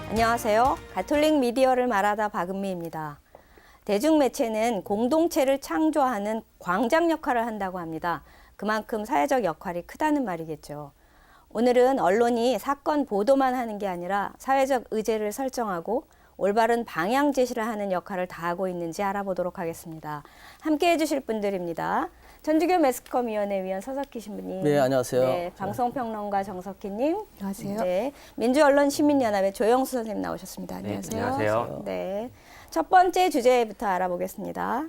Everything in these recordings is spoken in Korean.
안녕하세요. 가톨릭 미디어를 말하다 박은미입니다. 대중매체는 공동체를 창조하는 광장 역할을 한다고 합니다. 그만큼 사회적 역할이 크다는 말이겠죠. 오늘은 언론이 사건 보도만 하는 게 아니라 사회적 의제를 설정하고 올바른 방향 제시를 하는 역할을 다하고 있는지 알아보도록 하겠습니다. 함께 해주실 분들입니다. 전주교 매스컴위원회 위원 서석희 신부님. 네, 안녕하세요. 네, 방송평론가 정석희님. 안녕하세요. 네, 민주언론시민연합의 조영수 선생님 나오셨습니다. 안녕하세요. 네, 안녕하세요. 네, 첫 번째 주제부터 알아보겠습니다.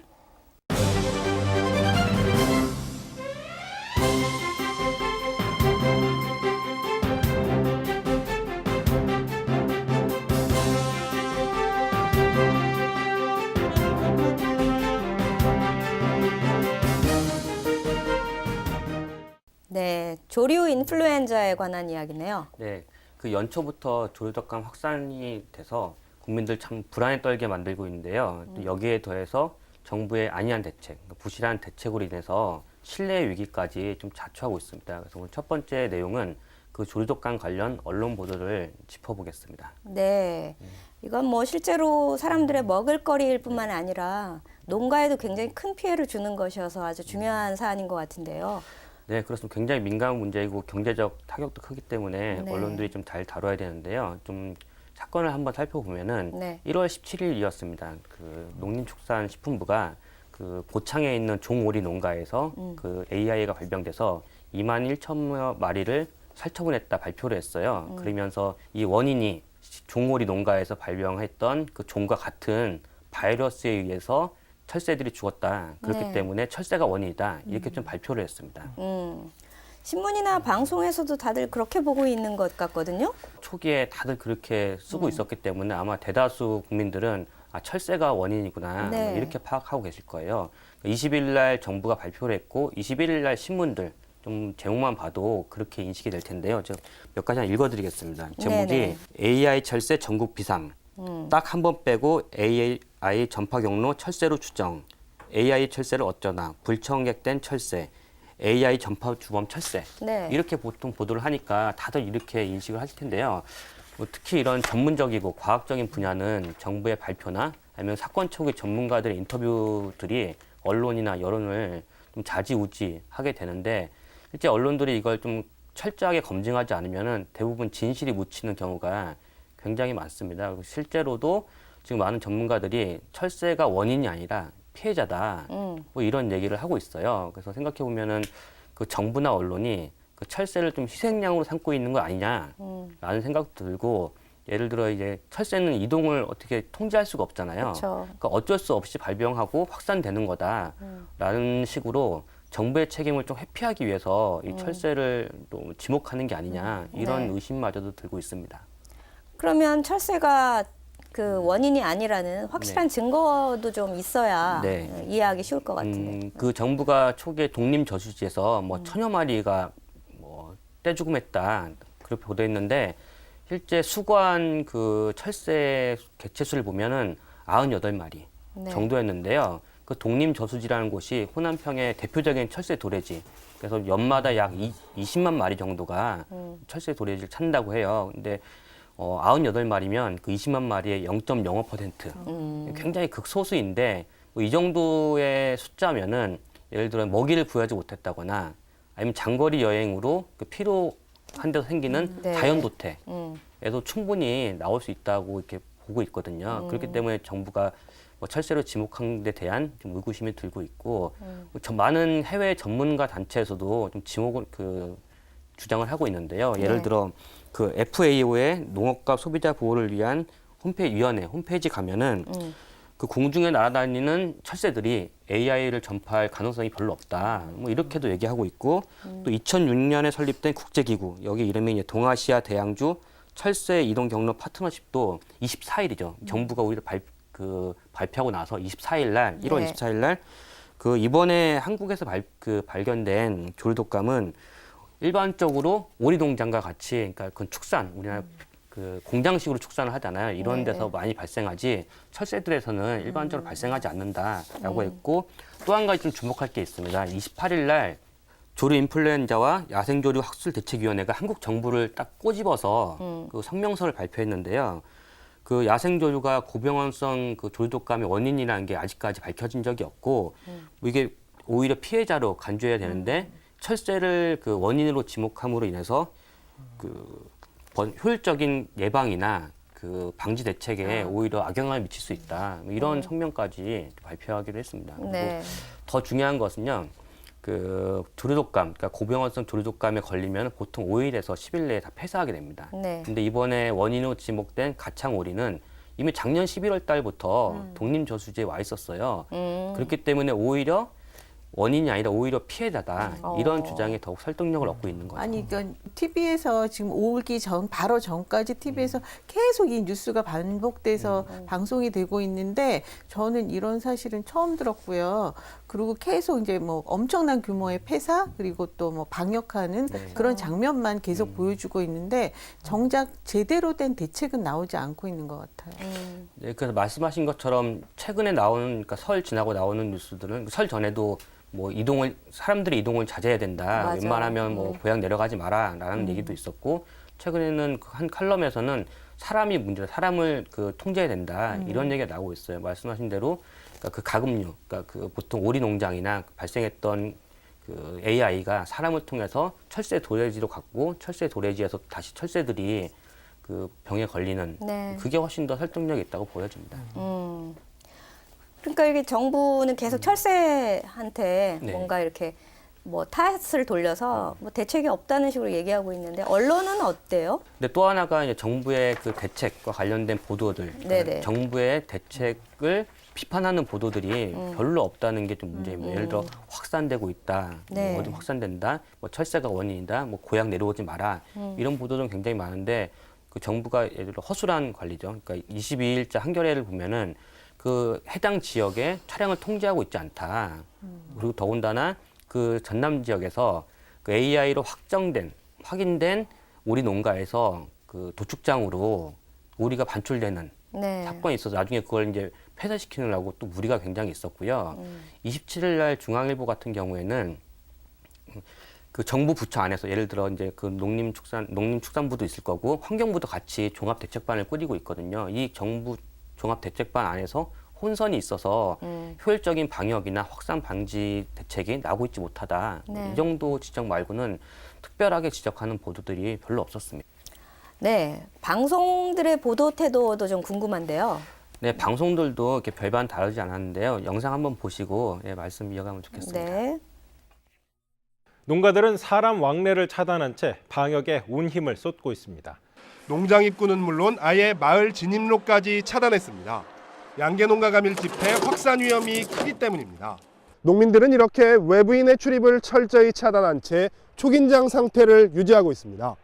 네, 조류 인플루엔자에 관한 이야기네요. 네, 그 연초부터 조류독감 확산이 돼서 국민들 참 불안에 떨게 만들고 있는데요. 또 여기에 더해서 정부의 안이한 대책, 부실한 대책으로 인해서 신뢰 위기까지 좀 자초하고 있습니다. 그래서 오늘 첫 번째 내용은 그 조류독감 관련 언론 보도를 짚어보겠습니다. 네, 이건 뭐 실제로 사람들의 먹을거리일 뿐만 아니라 농가에도 굉장히 큰 피해를 주는 것이어서 아주 중요한 사안인 것 같은데요. 네, 그렇습니다. 굉장히 민감한 문제이고 경제적 타격도 크기 때문에 네. 언론들이 좀 잘 다뤄야 되는데요. 좀 사건을 한번 살펴보면은 네. 1월 17일이었습니다. 그 농림축산식품부가 그 고창에 있는 종오리 농가에서 그 AI가 발병돼서 2만 1천여 마리를 살처분했다 발표를 했어요. 그러면서 이 원인이 종오리 농가에서 발병했던 그 종과 같은 바이러스에 의해서 철새들이 죽었다. 그렇기 네. 때문에 철새가 원인이다. 이렇게 좀 발표를 했습니다. 신문이나 방송에서도 다들 그렇게 보고 있는 것 같거든요. 초기에 다들 그렇게 쓰고 있었기 때문에 아마 대다수 국민들은 아, 철새가 원인이구나 네. 이렇게 파악하고 계실 거예요. 20일 날 정부가 발표를 했고 21일 날 신문들 좀 제목만 봐도 그렇게 인식이 될 텐데요. 제가 몇 가지 하나 읽어드리겠습니다. 제목이 네네. AI 철새 전국 비상. 딱 한 번 빼고 AI 전파 경로 철새로 추정. AI 철새를 어쩌나 불청객된 철새. AI 전파 주범 철새. 네. 이렇게 보통 보도를 하니까 다들 이렇게 인식을 하실 텐데요. 뭐 특히 이런 전문적이고 과학적인 분야는 정부의 발표나 아니면 사건 초기 전문가들의 인터뷰들이 언론이나 여론을 좀 좌지우지하게 되는데 실제 언론들이 이걸 좀 철저하게 검증하지 않으면은 대부분 진실이 묻히는 경우가 굉장히 많습니다. 그리고 실제로도 지금 많은 전문가들이 철새가 원인이 아니라 피해자다. 뭐 이런 얘기를 하고 있어요. 그래서 생각해 보면은 그 정부나 언론이 그 철새를 좀 희생양으로 삼고 있는 거 아니냐라는 생각도 들고 예를 들어 이제 철새는 이동을 어떻게 통제할 수가 없잖아요. 그쵸. 그러니까 어쩔 수 없이 발병하고 확산되는 거다라는 식으로 정부의 책임을 좀 회피하기 위해서 이 철새를 또 지목하는 게 아니냐 이런 네. 의심마저도 들고 있습니다. 그러면 철새가 그 원인이 아니라는 확실한 증거도 좀 있어야 네. 이해하기 쉬울 것 같은데. 그 정부가 초기에 독림 저수지에서 뭐 천여 마리가 뭐 떼죽음했다 그렇게 보도했는데 실제 수거한 그 철새 개체수를 보면은 98마리 네. 정도였는데요. 그 독림 저수지라는 곳이 호남평의 대표적인 철새 도래지. 그래서 연마다 약 20만 마리 정도가 철새 도래지를 찾는다고 해요. 근데 98마리면 그 20만 마리의 0.05%. 굉장히 극소수인데 뭐이 정도의 숫자면은 예를 들어 먹이를 구하지 못했다거나 아니면 장거리 여행으로 그 필요한 데서 생기는 네. 자연도태에도 충분히 나올 수 있다고 이렇게 보고 있거든요. 그렇기 때문에 정부가 뭐 철새로 지목한 데 대한 좀 의구심이 들고 있고 많은 해외 전문가 단체에서도 좀 지목을 주장을 하고 있는데요. 예를 네. 들어 그 FAO의 농업과 소비자 보호를 위한 위원회 홈페이지 가면은 그 공중에 날아다니는 철새들이 AI를 전파할 가능성이 별로 없다. 뭐 이렇게도 얘기하고 있고 또 2006년에 설립된 국제기구 여기 이름이 이제 동아시아 대양주 철새 이동 경로 파트너십도 24일이죠. 정부가 오히려 발표하고 나서 24일 날 1월 네. 24일 날 그 이번에 한국에서 발견된 조류독감은 일반적으로 오리 동장과 같이 그러니까 그 축산 우리나라 그 공장식으로 축산을 하잖아요. 이런 네, 데서 네. 많이 발생하지 철새들에서는 일반적으로 발생하지 않는다라고 했고 또 한 가지 좀 주목할 게 있습니다. 28일 날 조류 인플루엔자와 야생조류 학술 대책위원회가 한국 정부를 딱 꼬집어서 그 성명서를 발표했는데요. 그 야생조류가 고병원성 그 조류독감의 원인이라는 게 아직까지 밝혀진 적이 없고 뭐 이게 오히려 피해자로 간주해야 되는데 철새를 그 원인으로 지목함으로 인해서 그 효율적인 예방이나 그 방지 대책에 오히려 악영향을 미칠 수 있다. 뭐 이런 성명까지 발표하기로 했습니다. 네. 그리고 더 중요한 것은요. 그 조류독감, 그러니까 고병원성 조류독감에 걸리면 보통 5일에서 10일 내에 다 폐사하게 됩니다. 네. 근데 이번에 원인으로 지목된 가창오리는 이미 작년 11월 달부터 독림저수지에 와 있었어요. 그렇기 때문에 오히려 원인이 아니라 오히려 피해자다. 이런 주장이 더욱 설득력을 얻고 있는 거죠. 아니, 그러니까 TV에서 지금 오기 전, 바로 전까지 TV에서 계속 이 뉴스가 반복돼서 방송이 되고 있는데 저는 이런 사실은 처음 들었고요. 그리고 계속 이제 뭐 엄청난 규모의 폐사 그리고 또 뭐 방역하는 그런 장면만 계속 보여주고 있는데 정작 제대로 된 대책은 나오지 않고 있는 것 같아요. 네, 그래서 말씀하신 것처럼 최근에 나오는, 그러니까 설 지나고 나오는 뉴스들은 설 전에도 뭐 사람들이 이동을 자제해야 된다. 맞아. 웬만하면 뭐 고향 내려가지 마라라는 얘기도 있었고, 최근에는 그 한 칼럼에서는 사람이 문제다. 사람을 그 통제해야 된다. 이런 얘기가 나오고 있어요. 말씀하신 대로 그러니까 그 가금류, 그러니까 그 보통 오리 농장이나 발생했던 그 AI가 사람을 통해서 철새 도래지로 갔고, 철새 도래지에서 다시 철새들이 그 병에 걸리는 네. 그게 훨씬 더 설득력이 있다고 보여집니다. 그러니까 이게 정부는 계속 철새한테 네. 뭔가 이렇게 뭐 탓을 돌려서 뭐 대책이 없다는 식으로 얘기하고 있는데 언론은 어때요? 근데 또 하나가 이제 정부의 그 대책과 관련된 보도들, 네네. 정부의 대책을 비판하는 보도들이 별로 없다는 게 좀 문제입니다. 예를 들어 확산되고 있다, 네. 뭐 어디 확산된다, 뭐 철새가 원인이다, 뭐 고향 내려오지 마라 이런 보도는 굉장히 많은데 그 정부가 예를 들어 허술한 관리죠. 그러니까 22일자 한겨레를 보면은 그 해당 지역에 차량을 통제하고 있지 않다. 그리고 더군다나 그 전남 지역에서 그 AI로 확인된 오리 농가에서 그 도축장으로 오리가 반출되는 네. 사건이 있어서 나중에 그걸 이제 폐쇄시키느라고 또 무리가 굉장히 있었고요. 27일 날 중앙일보 같은 경우에는 그 정부 부처 안에서 예를 들어 이제 그 농림축산부도 있을 거고 환경부도 같이 종합대책반을 꾸리고 있거든요. 이 정부 종합대책반 안에서 혼선이 있어서 효율적인 방역이나 확산 방지 대책이 나오고 있지 못하다. 네. 이 정도 지적 말고는 특별하게 지적하는 보도들이 별로 없었습니다. 네. 방송들의 보도 태도도 좀 궁금한데요. 네, 방송들도 이렇게 별반 다르지 않았는데요. 영상 한번 보시고 말씀 이어가면 좋겠습니다. 네. 농가들은 사람 왕래를 차단한 채 방역에 온 힘을 쏟고 있습니다. 농장 입구는 물론 아예 마을 진입로까지 차단했습니다. 양계농가가 밀집해 확산 위험이 크기 때문입니다. 농민들은 이렇게 외부인의 출입을 철저히 차단한 채 초긴장 상태를 유지하고 있습니다.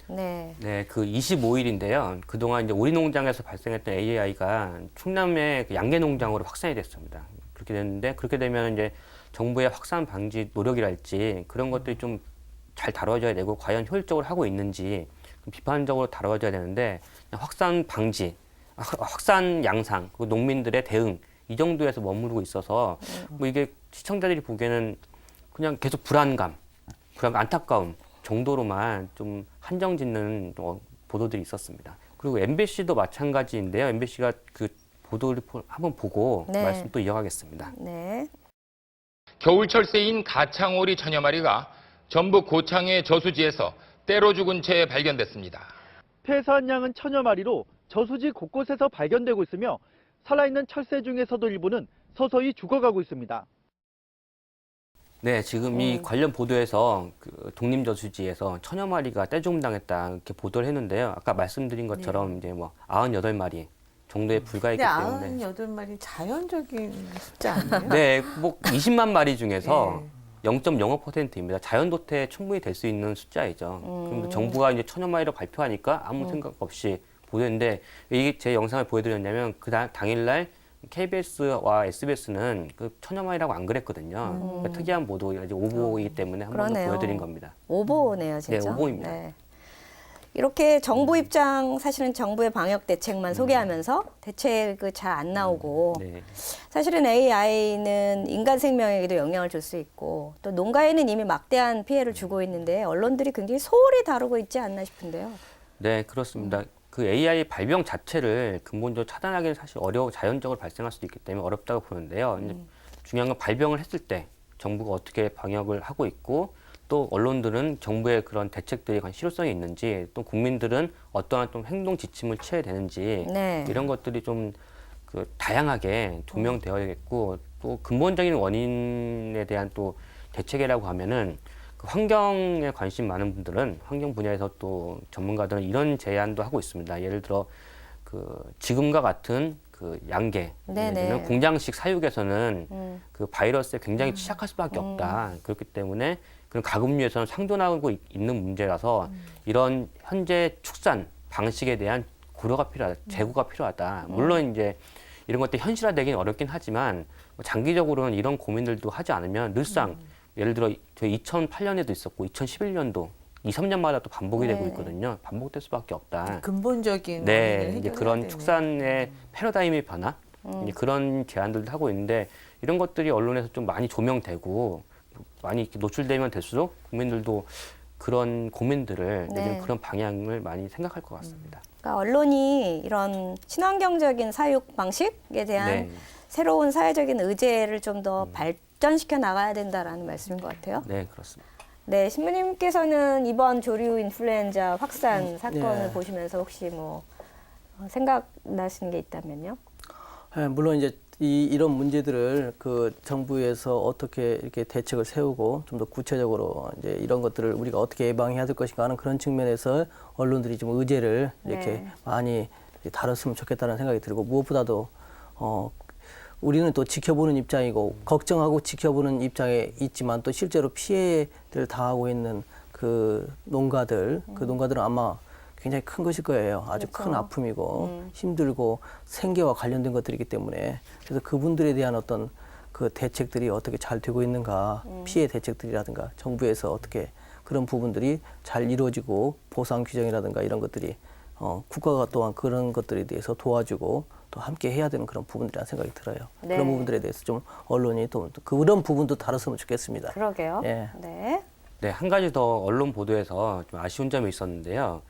네. 네, 그 25일인데요. 그동안 이제 오리 농장에서 발생했던 AI가 충남의 그 양계 농장으로 확산이 됐습니다. 그렇게 됐는데 그렇게 되면 이제 정부의 확산 방지 노력이랄지 그런 것들이 좀 잘 다뤄져야 되고 과연 효율적으로 하고 있는지 비판적으로 다뤄져야 되는데 확산 방지, 확산 양상, 그 농민들의 대응 이 정도에서 머무르고 있어서 뭐 이게 시청자들이 보기에는 그냥 계속 불안감, 안타까움 정도로만 좀 한정짓는 보도들이 있었습니다. 그리고 MBC도 마찬가지인데요. MBC가 그 보도를 한번 보고 네. 말씀 또 이어가겠습니다. 네. 겨울철새인 가창오리 천여 마리가 전북 고창의 저수지에서 때로 죽은 채 발견됐습니다. 폐사한 양은 천여 마리로 저수지 곳곳에서 발견되고 있으며 살아있는 철새 중에서도 일부는 서서히 죽어가고 있습니다. 네, 지금 이 관련 보도에서 그 독림저수지에서 천여 마리가 떼죽음당했다 이렇게 보도를 했는데요. 아까 말씀드린 것처럼 이제 뭐 98마리 정도에 불과했기 근데 때문에 98마리 자연적인 숫자 아니에요? 네, 뭐 20만 마리 중에서 네. 0.05%입니다. 자연도태에 충분히 될 수 있는 숫자이죠. 그럼 정부가 이제 천여 마리로 발표하니까 아무 생각 없이 보도했는데 이게 제 영상을 보여드렸냐면 그 당일날 KBS와 SBS는 그 천여 마리라고 안 그랬거든요. 그러니까 특이한 보도, 이제 오보이기 때문에 한 번 더 그러네요. 보여드린 겁니다. 오보네요, 진짜. 네, 오보입니다. 이렇게 정부 입장, 사실은 정부의 방역 대책만 소개하면서 대책이 잘 안 나오고 네. 사실은 AI는 인간 생명에게도 영향을 줄 수 있고 또 농가에는 이미 막대한 피해를 주고 있는데 언론들이 굉장히 소홀히 다루고 있지 않나 싶은데요. 네, 그렇습니다. 그 AI 발병 자체를 근본적으로 차단하기는 사실 자연적으로 발생할 수도 있기 때문에 어렵다고 보는데요. 이제 중요한 건 발병을 했을 때 정부가 어떻게 방역을 하고 있고 또 언론들은 정부의 그런 대책들이 과연 실효성이 있는지 또 국민들은 어떠한 좀 행동 지침을 취해야 되는지 네. 이런 것들이 좀 그 다양하게 조명되어야겠고 또 근본적인 원인에 대한 또 대책이라고 하면은 그 환경에 관심 많은 분들은 환경 분야에서 또 전문가들은 이런 제안도 하고 있습니다. 예를 들어 그 지금과 같은 그 양계, 네네. 예를 들면 공장식 사육에서는 그 바이러스에 굉장히 취약할 수밖에 없다. 그렇기 때문에 그런 가금류에서는 상존하고 있는 문제라서 이런 현재 축산 방식에 대한 고려가 필요하다, 재고가 필요하다. 물론 이제 이런 것들이 현실화되긴 어렵긴 하지만 장기적으로는 이런 고민들도 하지 않으면 늘상 예를 들어 저희 2008년에도 있었고 2011년도 2, 3년마다 또 반복이 되고 있거든요. 반복될 수밖에 없다. 근본적인 네, 원인을 이제 해결해야 그런 되네. 축산의 패러다임의 변화, 이제 그런 제안들도 하고 있는데 이런 것들이 언론에서 좀 많이 조명되고 많이 이렇게 노출되면 될수록 국민들도 그런 고민들을 네. 내지는 그런 방향을 많이 생각할 것 같습니다. 그러니까 언론이 이런 친환경적인 사육 방식에 대한 네. 새로운 사회적인 의제를 좀 더 발전시켜 나가야 된다라는 말씀인 것 같아요. 네, 그렇습니다. 네, 신부님께서는 이번 조류 인플루엔자 확산 사건을 예. 보시면서 혹시 뭐 생각나시는 게 있다면요? 예, 물론 이제 이런 문제들을 그 정부에서 어떻게 이렇게 대책을 세우고 좀 더 구체적으로 이제 이런 것들을 우리가 어떻게 예방해야 될 것인가 하는 그런 측면에서 언론들이 좀 의제를 이렇게 네. 많이 다뤘으면 좋겠다는 생각이 들고 무엇보다도 우리는 또 지켜보는 입장이고 걱정하고 지켜보는 입장에 있지만 또 실제로 피해를 당하고 있는 그 농가들 그 농가들은 아마 굉장히 큰 것일 거예요. 아주 그렇죠. 큰 아픔이고 힘들고 생계와 관련된 것들이기 때문에 그래서 그분들에 대한 어떤 그 대책들이 어떻게 잘 되고 있는가 피해 대책들이라든가 정부에서 어떻게 그런 부분들이 잘 이루어지고 보상 규정이라든가 이런 것들이 국가가 또한 그런 것들에 대해서 도와주고 또 함께 해야 되는 그런 부분들이라는 생각이 들어요. 네. 그런 부분들에 대해서 좀 언론이 또 그런 부분도 다뤘으면 좋겠습니다. 그러게요. 예. 네. 네, 한 가지 더 언론 보도에서 좀 아쉬운 점이 있었는데요.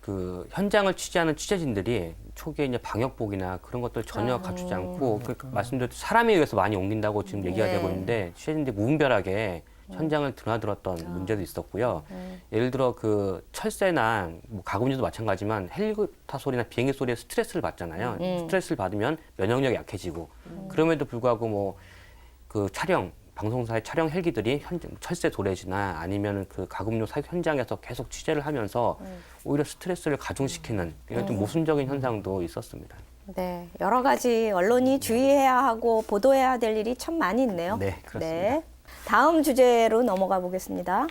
그 현장을 취재하는 취재진들이 초기에 이제 방역복이나 그런 것들 전혀 갖추지 않고 말씀드렸듯이 사람에 의해서 많이 옮긴다고 지금 얘기가 네. 되고 있는데 취재진들이 무분별하게 현장을 드나들었던 문제도 있었고요. 예를 들어 그 철새나 뭐 가금류도 마찬가지지만 헬리콥터 소리나 비행기 소리에 스트레스를 받잖아요. 스트레스를 받으면 면역력이 약해지고 그럼에도 불구하고 뭐 그 방송사의 촬영 헬기들이 철새 도래지나 아니면 그 가금류 사육 현장에서 계속 취재를 하면서 오히려 스트레스를 가중시키는 이런 좀 모순적인 현상도 있었습니다. 네. 여러 가지 언론이 주의해야 하고 보도해야 될 일이 참 많이 있네요. 네, 그렇습니다. 네. 다음 주제로 넘어가 보겠습니다.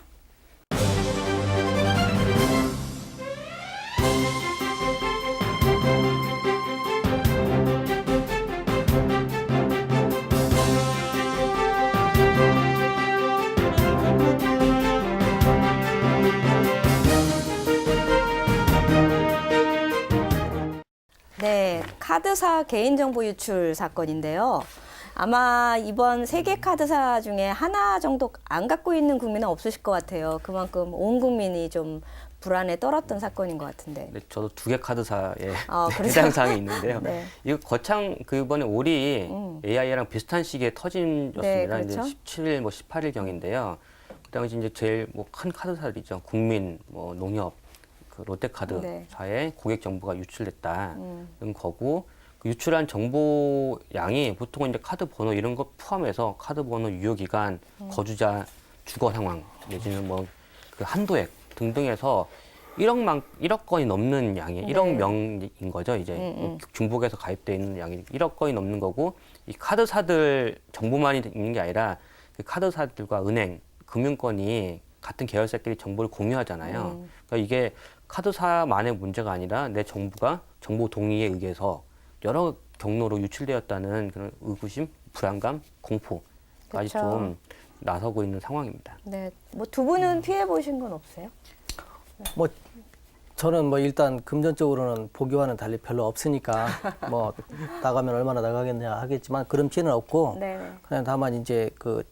네, 카드사 개인정보 유출 사건인데요. 아마 이번 세계 카드사 중에 하나 정도 안 갖고 있는 국민은 없으실 것 같아요. 그만큼 온 국민이 좀 불안에 떨었던 사건인 것 같은데. 네, 저도 2개 카드사에 그래서? 해당 사항이 있는데요. 네. 이거 거창 그번에 올이 AI랑 비슷한 시기에 터짐이었습니다. 네, 그렇죠. 이제 17일, 뭐 18일 경인데요. 그 당시 이제 제일 뭐 큰 카드사들이죠. 국민, 뭐 농협, 그 롯데카드사의 고객 정보가 유출됐다는 거고. 그 유출한 정보 양이 보통 이제 카드 번호 이런 것 포함해서 카드 번호, 유효 기간, 거주자, 주거 상황, 내지는 뭐 그 한도액 등등해서 1억 건이 넘는 양이 네. 1억 명인 거죠. 이제 중복해서 가입돼 있는 양이 1억 건이 넘는 거고 이 카드사들 정보만이 있는 게 아니라 그 카드사들과 은행, 금융권이 같은 계열사끼리 정보를 공유하잖아요. 그러니까 이게 카드사만의 문제가 아니라 내 정보가 정보 동의에 의해서 여러 경로로 유출되었다는 그런 의구심, 불안감, 공포까지 그쵸. 좀 나서고 있는 상황입니다. 네, 뭐 두 분은 피해 보신 건 없어요? 뭐 저는 뭐 일단 금전적으로는 보기와는 달리 별로 없으니까 뭐 나가면 얼마나 나가겠냐 하겠지만 그런 피해는 없고 네. 그냥 다만 이제 그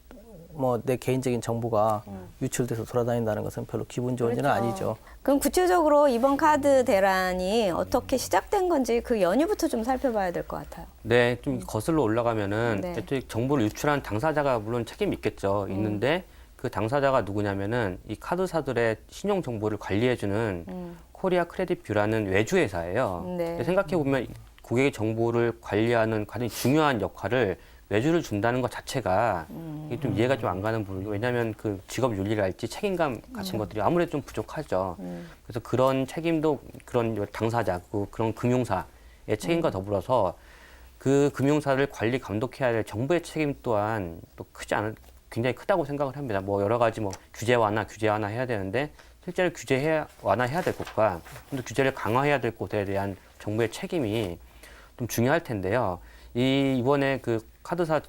뭐 내 개인적인 정보가 유출돼서 돌아다닌다는 것은 별로 기분 좋은 일은 그렇죠. 아니죠. 그럼 구체적으로 이번 카드 대란이 어떻게 시작된 건지 그 연유부터 좀 살펴봐야 될 것 같아요. 네, 좀 거슬러 올라가면은 네. 애초에 정보를 유출한 당사자가 물론 책임이 있겠죠. 있는데 그 당사자가 누구냐면은 이 카드사들의 신용 정보를 관리해주는 코리아 크레딧 뷰라는 외주 회사예요. 네. 생각해 보면 고객의 정보를 관리하는 가장 중요한 역할을 외주를 준다는 것 자체가 이게 좀 이해가 좀 안 가는 부분이고, 왜냐하면 그 직업 윤리랄지 책임감 같은 것들이 아무래도 좀 부족하죠. 그래서 그런 책임도 그런 당사자, 그런 금융사의 책임과 더불어서 그 금융사를 관리 감독해야 될 정부의 책임 또한 또 굉장히 크다고 생각을 합니다. 뭐 여러 가지 뭐 규제 완화 해야 되는데 실제로 완화해야 될 곳과 좀 더 규제를 강화해야 될 곳에 대한 정부의 책임이 좀 중요할 텐데요. 이번에 그 카드사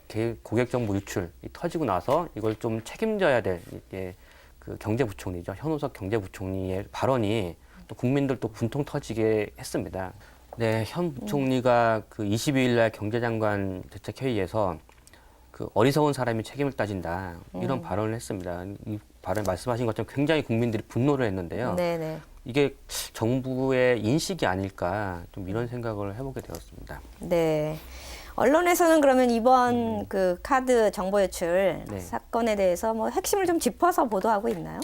고객 정보 유출 터지고 나서 이걸 좀 책임져야 될 이게 그 경제부총리죠. 현우석 경제부총리의 발언이 또 국민들 또 분통 터지게 했습니다. 네, 현 부총리가 그 22일 날 경제장관 대책회의에서 그 어리석은 사람이 책임을 따진다 이런 발언을 했습니다. 이 발언 말씀하신 것처럼 굉장히 국민들이 분노를 했는데요. 네네. 이게 정부의 인식이 아닐까 좀 이런 생각을 해보게 되었습니다. 네. 언론에서는 그러면 이번 그 카드 정보 유출 네. 사건에 대해서 뭐 핵심을 좀 짚어서 보도하고 있나요?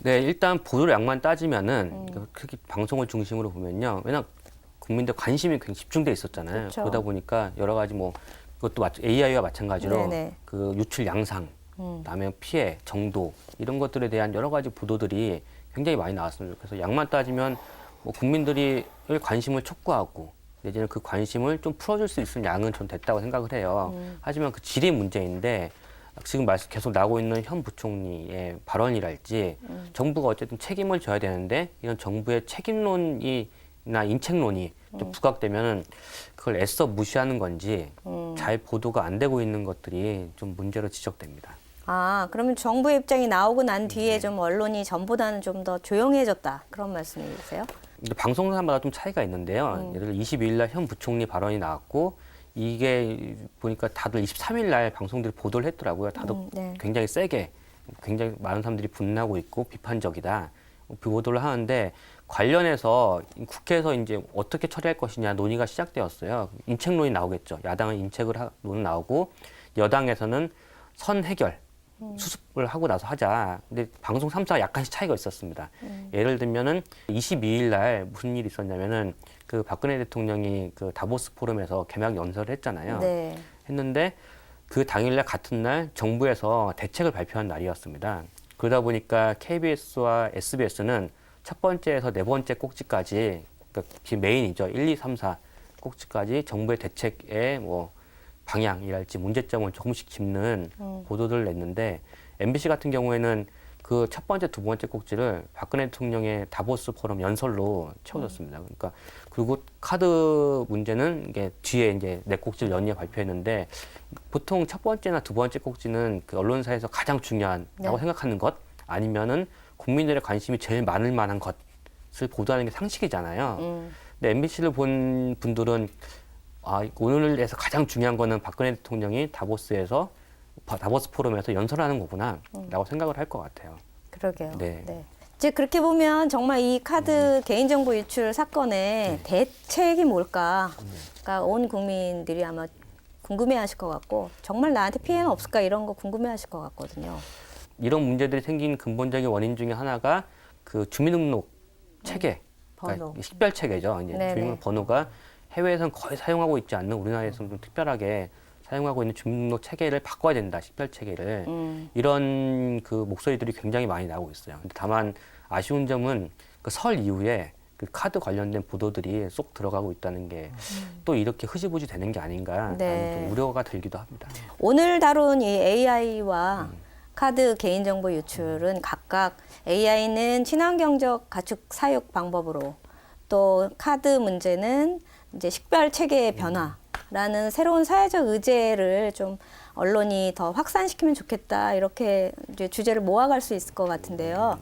네, 일단 보도를 양만 따지면은 특히 방송을 중심으로 보면요. 왜냐 국민들 관심이 굉장히 집중돼 있었잖아요. 그렇죠. 그러다 보니까 여러 가지 뭐 그것도 AI와 마찬가지로 네네. 그 유출 양상, 그다음에 피해, 정도 이런 것들에 대한 여러 가지 보도들이 굉장히 많이 나왔습니다. 그래서 양만 따지면 뭐 국민들이 관심을 촉구하고 내지는 그 관심을 좀 풀어줄 수 있는 양은 좀 됐다고 생각을 해요. 하지만 그 질의 문제인데 지금 계속 나오고 있는 현 부총리의 발언이랄지 정부가 어쨌든 책임을 져야 되는데 이런 정부의 책임론이나 인책론이 좀 부각되면은 그걸 애써 무시하는 건지 잘 보도가 안 되고 있는 것들이 좀 문제로 지적됩니다. 아, 그러면 정부의 입장이 나오고 난 뒤에 좀 언론이 전보다는 좀 더 조용해졌다. 그런 말씀이세요? 근데 방송사마다 좀 차이가 있는데요. 예를 들어 22일 날 현 부총리 발언이 나왔고 이게 보니까 다들 23일 날 방송들이 보도를 했더라고요. 다들 네. 굉장히 세게 굉장히 많은 사람들이 분노하고 있고 비판적이다. 그 보도를 하는데 관련해서 국회에서 이제 어떻게 처리할 것이냐 논의가 시작되었어요. 인책론이 나오겠죠. 야당은 인책론 나오고 여당에서는 선 해결 수습을 하고 나서 하자. 근데 방송 3사가 약간씩 차이가 있었습니다. 예를 들면은 22일 날 무슨 일이 있었냐면은 그 박근혜 대통령이 그 다보스 포럼에서 개막 연설을 했잖아요. 네. 했는데 그 당일날 같은 날 정부에서 대책을 발표한 날이었습니다. 그러다 보니까 KBS와 SBS는 첫 번째에서 네 번째 꼭지까지, 그러니까 메인이죠. 1, 2, 3, 4 꼭지까지 정부의 대책의 뭐 방향이랄지 문제점을 조금씩 짚는 보도를 냈는데 MBC 같은 경우에는 그 첫 번째, 두 번째 꼭지를 박근혜 대통령의 다보스 포럼 연설로 채워줬습니다. 그러니까 그리고 카드 문제는 이게 뒤에 이제 네 꼭지를 연이어 발표했는데 보통 첫 번째나 두 번째 꼭지는 그 언론사에서 가장 중요하다고 생각하는 것 아니면은 국민들의 관심이 제일 많을 만한 것을 보도하는 게 상식이잖아요. 근데 MBC를 본 분들은 오늘에서 가장 중요한 거는 박근혜 대통령이 다보스 포럼에서 연설하는 거구나 라고 생각을 할 것 같아요. 그러게요. 네. 이제 그렇게 보면 정말 이 카드 개인정보 유출 사건의 대책이 뭘까? 그러니까 온 국민들이 아마 궁금해하실 것 같고 정말 나한테 피해는 없을까 이런 거 궁금해하실 것 같거든요. 이런 문제들이 생긴 근본적인 원인 중에 하나가 그 주민등록 체계, 그러니까 번호. 식별 체계죠. 이제 네네. 주민등록 번호가 해외에서는 거의 사용하고 있지 않는 우리나라에서는 좀 특별하게 사용하고 있는 주민등록 체계를 바꿔야 된다, 식별 체계를. 이런 그 목소리들이 굉장히 많이 나오고 있어요. 근데 다만 아쉬운 점은 그 설 이후에 그 카드 관련된 보도들이 쏙 들어가고 있다는 게 또 이렇게 흐지부지 되는 게 아닌가 네. 좀 우려가 들기도 합니다. 오늘 다룬 이 AI와 카드 개인정보 유출은 각각 AI는 친환경적 가축 사육 방법으로 또 카드 문제는 이제 식별 체계의 변화라는 새로운 사회적 의제를 좀 언론이 더 확산시키면 좋겠다 이렇게 이제 주제를 모아갈 수 있을 것 같은데요.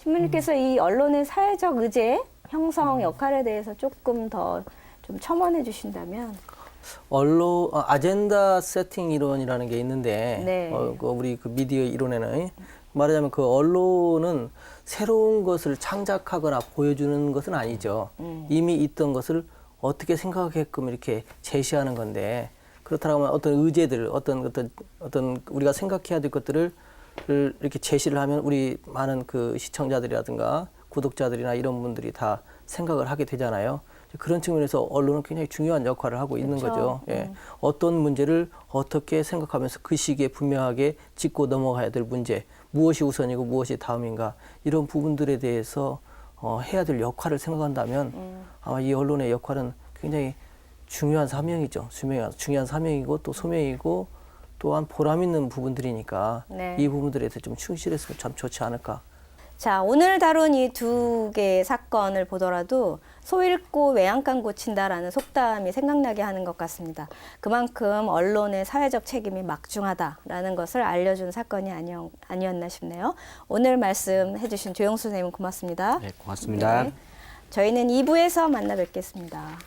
신부님께서 이 언론의 사회적 의제 형성 역할에 대해서 조금 더 좀 첨언해 주신다면. 언론 아젠다 세팅 이론이라는 게 있는데 네. 우리 그 미디어 이론에는 말하자면 그 언론은 새로운 것을 창작하거나 보여주는 것은 아니죠. 이미 있던 것을 어떻게 생각하게끔 이렇게 제시하는 건데 그렇다면 어떤 의제들, 어떤 우리가 생각해야 될 것들을 이렇게 제시를 하면 우리 많은 그 시청자들이라든가 구독자들이나 이런 분들이 다 생각을 하게 되잖아요. 그런 측면에서 언론은 굉장히 중요한 역할을 하고 있는 거죠. 예. 어떤 문제를 어떻게 생각하면서 그 시기에 분명하게 짚고 넘어가야 될 문제, 무엇이 우선이고 무엇이 다음인가 이런 부분들에 대해서 해야 될 역할을 생각한다면 아마 이 언론의 역할은 굉장히 중요한 사명이죠. 중요한 사명이고 또 소명이고 또한 보람 있는 부분들이니까 네. 이 부분들에 대해서 좀 충실했으면 참 좋지 않을까. 자, 오늘 다룬 이 두 개의 사건을 보더라도 소 잃고 외양간 고친다라는 속담이 생각나게 하는 것 같습니다. 그만큼 언론의 사회적 책임이 막중하다라는 것을 알려준 사건이 아니었나 싶네요. 오늘 말씀해 주신 조영수 선생님 고맙습니다. 네, 고맙습니다. 네. 저희는 2부에서 만나 뵙겠습니다.